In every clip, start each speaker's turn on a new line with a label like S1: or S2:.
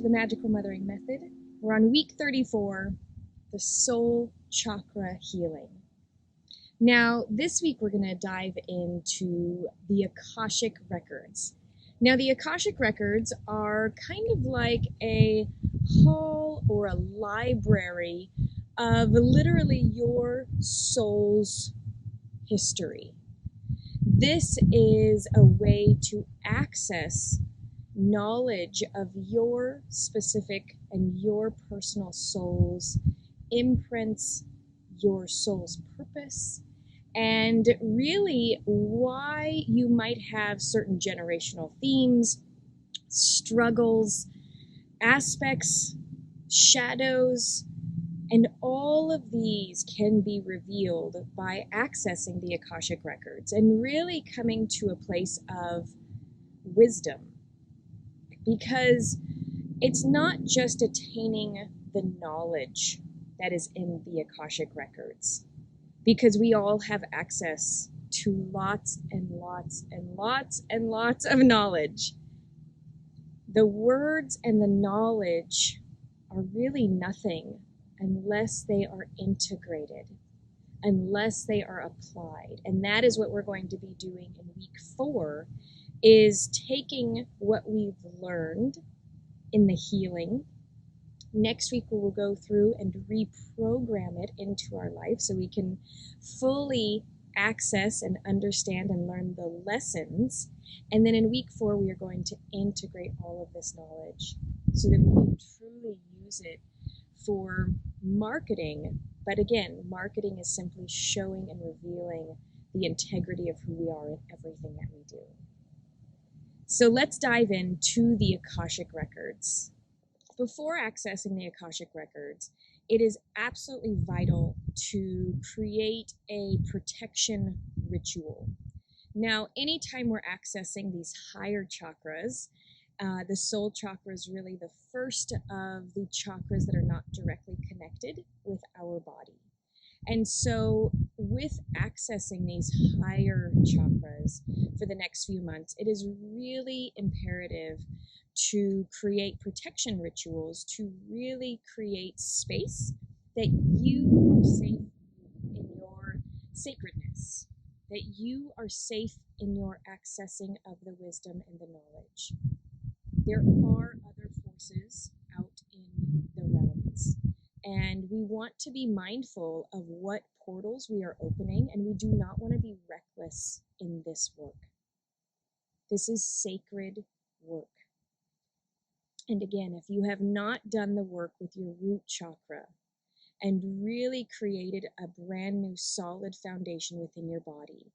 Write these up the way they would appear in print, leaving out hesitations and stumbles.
S1: the Magical Mothering Method. We're on week 34, the soul chakra healing. Now, this week we're going to dive into the Akashic Records. Now, the Akashic Records are kind of like a hall or a library of literally your soul's history. This is a way to access knowledge of your specific and your personal soul's imprints, your soul's purpose, and really why you might have certain generational themes, struggles, aspects, shadows, and all of these can be revealed by accessing the Akashic Records and really coming to a place of wisdom. Because it's not just attaining the knowledge that is in the Akashic Records, because we all have access to lots and lots and lots and lots of knowledge. The words and the knowledge are really nothing unless they are integrated, unless they are applied. And that is what we're going to be doing in week 4, is taking what we've learned in the healing. Next week we will go through and reprogram it into our life so we can fully access and understand and learn the lessons. And then in week 4 we are going to integrate all of this knowledge so that we can truly use it for marketing. But again, marketing is simply showing and revealing the integrity of who we are in everything that we do. So let's dive into the Akashic Records. Before accessing the Akashic Records, it is absolutely vital to create a protection ritual. Now, anytime we're accessing these higher chakras, the soul chakra is really the first of the chakras that are not directly connected with our body. And so with accessing these higher chakras for the next few months, it is really imperative to create protection rituals to really create space that you are safe in your sacredness, that you are safe in your accessing of the wisdom and the knowledge. There are other forces out in the realms, and we want to be mindful of what portals we are opening, and we do not want to be reckless in this work. This is sacred work. And again, if you have not done the work with your root chakra and really created a brand new solid foundation within your body,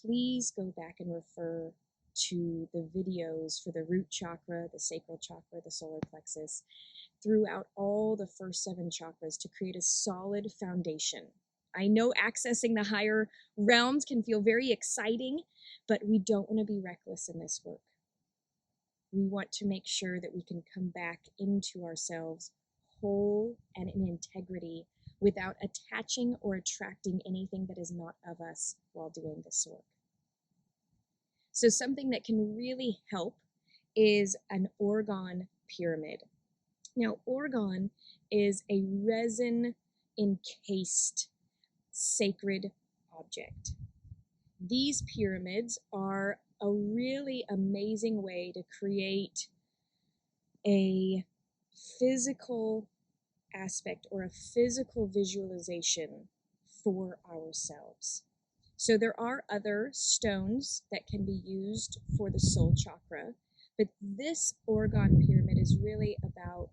S1: please go back and refer to the videos for the root chakra, the sacral chakra, the solar plexus, throughout all the first 7 chakras to create a solid foundation. I know accessing the higher realms can feel very exciting, but we don't want to be reckless in this work. We want to make sure that we can come back into ourselves whole and in integrity without attaching or attracting anything that is not of us while doing this work. So something that can really help is an orgone pyramid. Now, orgone is a resin-encased sacred object. These pyramids are a really amazing way to create a physical aspect or a physical visualization for ourselves. So there are other stones that can be used for the soul chakra, but this orgone pyramid is really about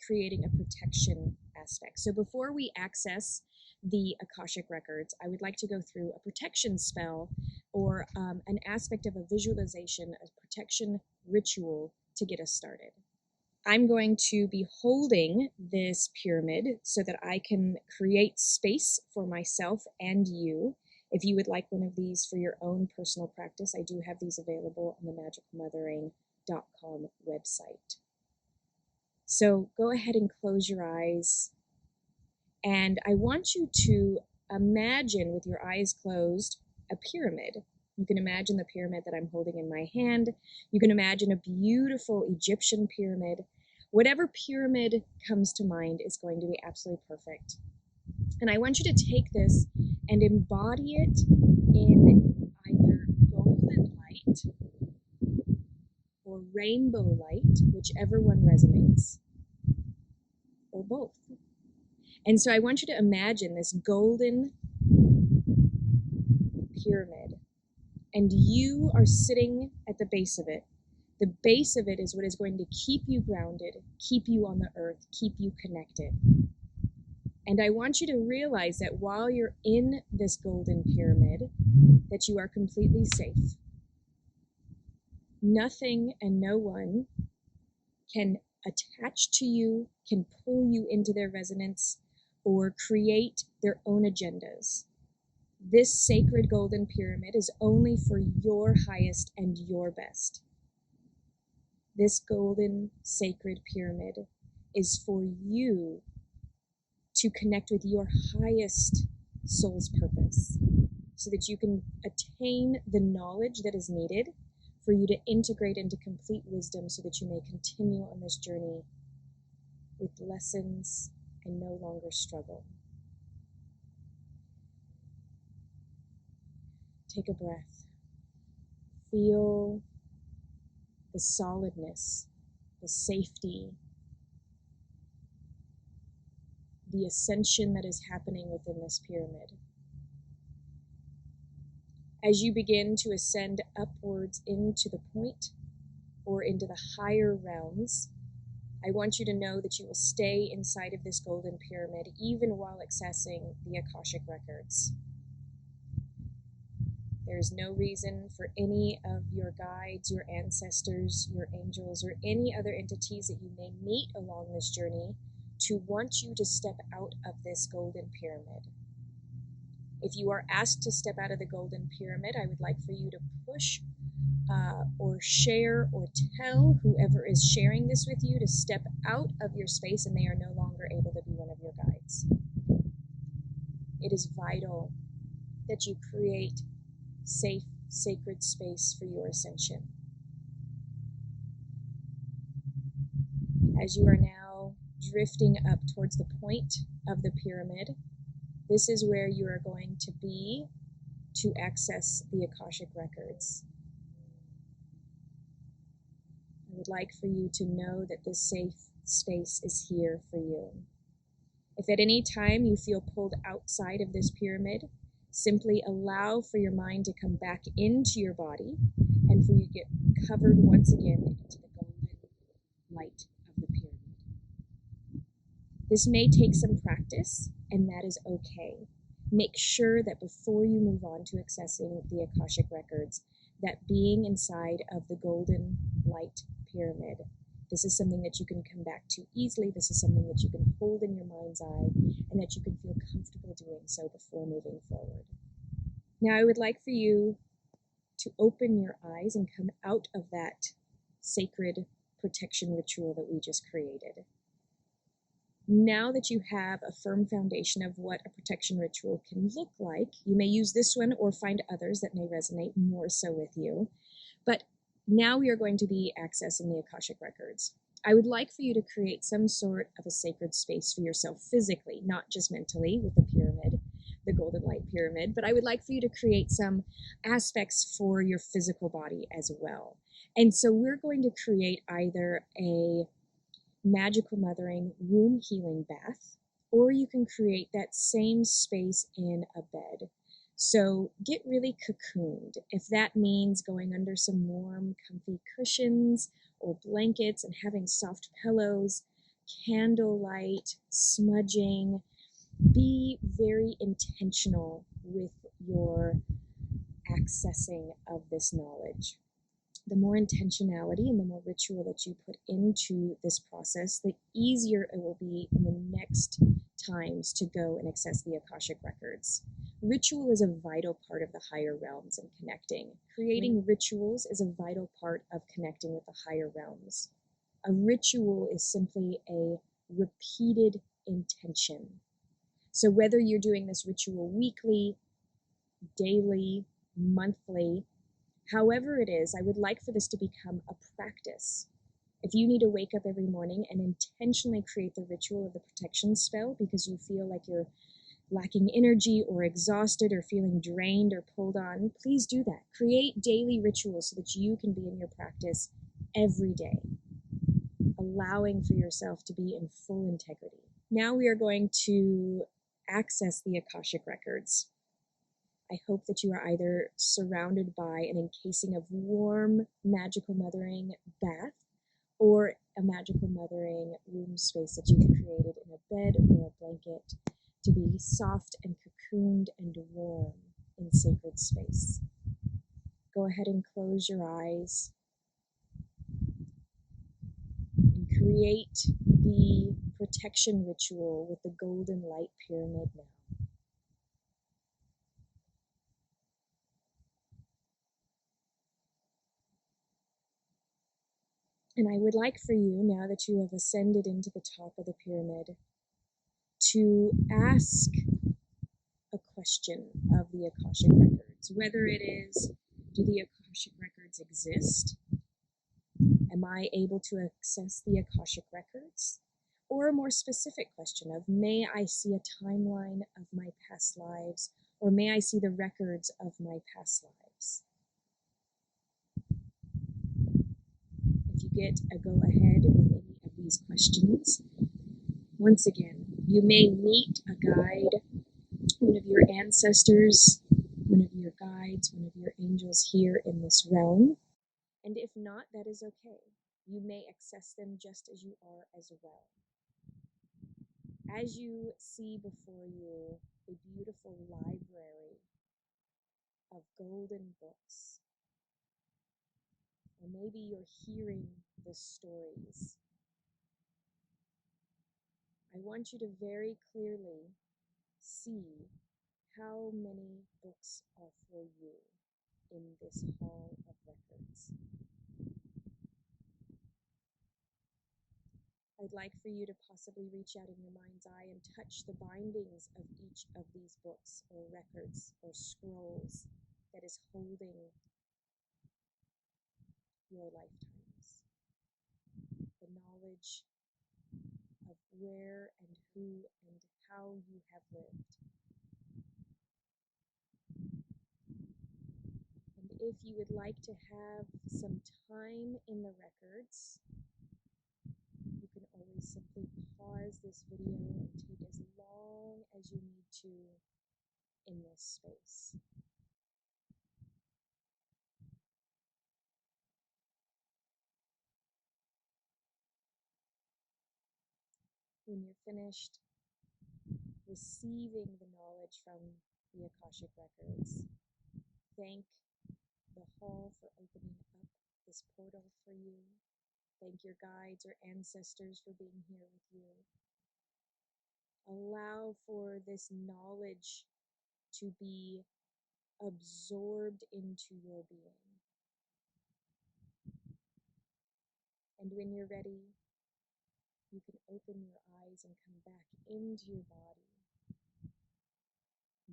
S1: creating a protection aspect. So before we access the Akashic Records, I would like to go through a protection spell or an aspect of a visualization, a protection ritual to get us started. I'm going to be holding this pyramid so that I can create space for myself and you. If you would like one of these for your own personal practice, I do have these available on the magicalmothering.com website. So go ahead and close your eyes. And I want you to imagine with your eyes closed a pyramid. You can imagine the pyramid that I'm holding in my hand. You can imagine a beautiful Egyptian pyramid, Whatever pyramid comes to mind is going to be absolutely perfect. And I want you to take this and embody it in either golden light or rainbow light, whichever one resonates, or both. And so I want you to imagine this golden pyramid, and you are sitting at the base of it. The base of it is what is going to keep you grounded, keep you on the earth, keep you connected. And I want you to realize that while you're in this golden pyramid, that you are completely safe. Nothing and no one can attach to you, can pull you into their resonance, or create their own agendas. This sacred golden pyramid is only for your highest and your best. This golden sacred pyramid is for you to connect with your highest soul's purpose, so that you can attain the knowledge that is needed for you to integrate into complete wisdom, so that you may continue on this journey with lessons and no longer struggle. Take a breath. Feel the solidness, the safety, the ascension that is happening within this pyramid. As you begin to ascend upwards into the point or into the higher realms, I want you to know that you will stay inside of this golden pyramid even while accessing the Akashic Records. There is no reason for any of your guides, your ancestors, your angels, or any other entities that you may meet along this journey to want you to step out of this golden pyramid. If you are asked to step out of the golden pyramid, I would like for you to push or share or tell whoever is sharing this with you to step out of your space, and they are no longer able to be one of your guides. It is vital that you create safe, sacred space for your ascension. As you are now drifting up towards the point of the pyramid, this is where you are going to be to access the Akashic Records. I would like for you to know that this safe space is here for you. If at any time you feel pulled outside of this pyramid, simply allow for your mind to come back into your body and for you to get covered once again into the golden light of the pyramid. This may take some practice, and that is okay. Make sure that before you move on to accessing the Akashic Records, that being inside of the golden light pyramid, this is something that you can come back to easily. This is something that you can hold in your mind's eye and that you can feel comfortable doing so before moving forward. Now, I would like for you to open your eyes and come out of that sacred protection ritual that we just created. Now that you have a firm foundation of what a protection ritual can look like, you may use this one or find others that may resonate more so with you. But now we are going to be accessing the Akashic Records. I would like for you to create some sort of a sacred space for yourself physically, not just mentally with the pyramid, the golden light pyramid, but I would like for you to create some aspects for your physical body as well. And so we're going to create either a magical mothering womb healing bath, or you can create that same space in a bed. So get really cocooned. If that means going under some warm, comfy cushions or blankets and having soft pillows, candlelight, smudging, be very intentional with your accessing of this knowledge. The more intentionality and the more ritual that you put into this process, the easier it will be in the next times to go and access the Akashic Records. Ritual is a vital part of the higher realms and connecting. Creating rituals is a vital part of connecting with the higher realms. A ritual is simply a repeated intention. So whether you're doing this ritual weekly, daily, monthly, however it is, I would like for this to become a practice. If you need to wake up every morning and intentionally create the ritual of the protection spell because you feel like you're lacking energy or exhausted or feeling drained or pulled on, please do that. Create daily rituals so that you can be in your practice every day, allowing for yourself to be in full integrity. Now we are going to access the Akashic Records. I hope that you are either surrounded by an encasing of warm, magical mothering bath or a magical mothering room space that you've created in a bed or a blanket to be soft and cocooned and warm in sacred space. Go ahead and close your eyes and create the protection ritual with the golden light pyramid now. And I would like for you, now that you have ascended into the top of the pyramid, to ask a question of the Akashic Records, whether it is, do the Akashic Records exist? Am I able to access the Akashic Records? Or a more specific question of, may I see a timeline of my past lives, or may I see the records of my past lives? If you get a go-ahead with any of these questions, once again, you may meet a guide, one of your ancestors, one of your guides, one of your angels here in this realm. And if not, that is okay. You may access them just as you are as well. As you see before you a beautiful library of golden books, or maybe you're hearing the stories, I want you to very clearly see how many books are for you in this hall of records. I'd like for you to possibly reach out in your mind's eye and touch the bindings of each of these books or records or scrolls that is holding your lifetimes. The knowledge of where and who and how you have lived. And if you would like to have some time in the records, you can always simply pause this video and take as long as you need to in this space. When you're finished receiving the knowledge from the Akashic Records, thank the hall for opening up this portal for you. Thank your guides or ancestors for being here with you. Allow for this knowledge to be absorbed into your being. And when you're ready, you can open your eyes and come back into your body,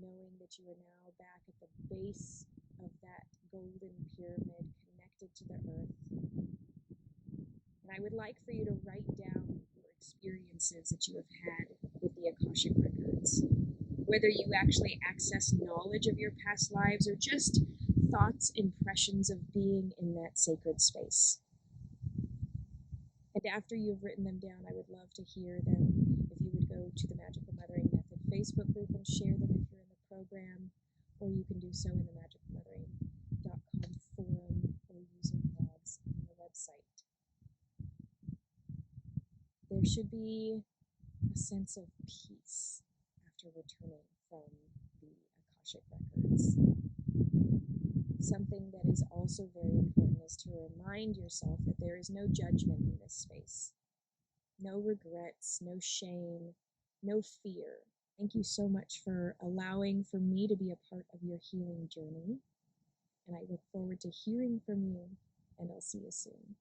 S1: knowing that you are now back at the base of that golden pyramid connected to the earth. And I would like for you to write down your experiences that you have had with the Akashic Records. Whether you actually access knowledge of your past lives or just thoughts, impressions of being in that sacred space. And after you've written them down, I would love to hear them. If you would go to the Magical Mothering Method Facebook group and share them if you're in the program, or you can do so in the magicalmothering.com forum or using blogs on the website. There should be a sense of peace after returning from the Akashic Records. Something that is also very important is to remind yourself that there is no judgment in this space. No regrets, no shame, no fear. Thank you so much for allowing for me to be a part of your healing journey. And I look forward to hearing from you, and I'll see you soon.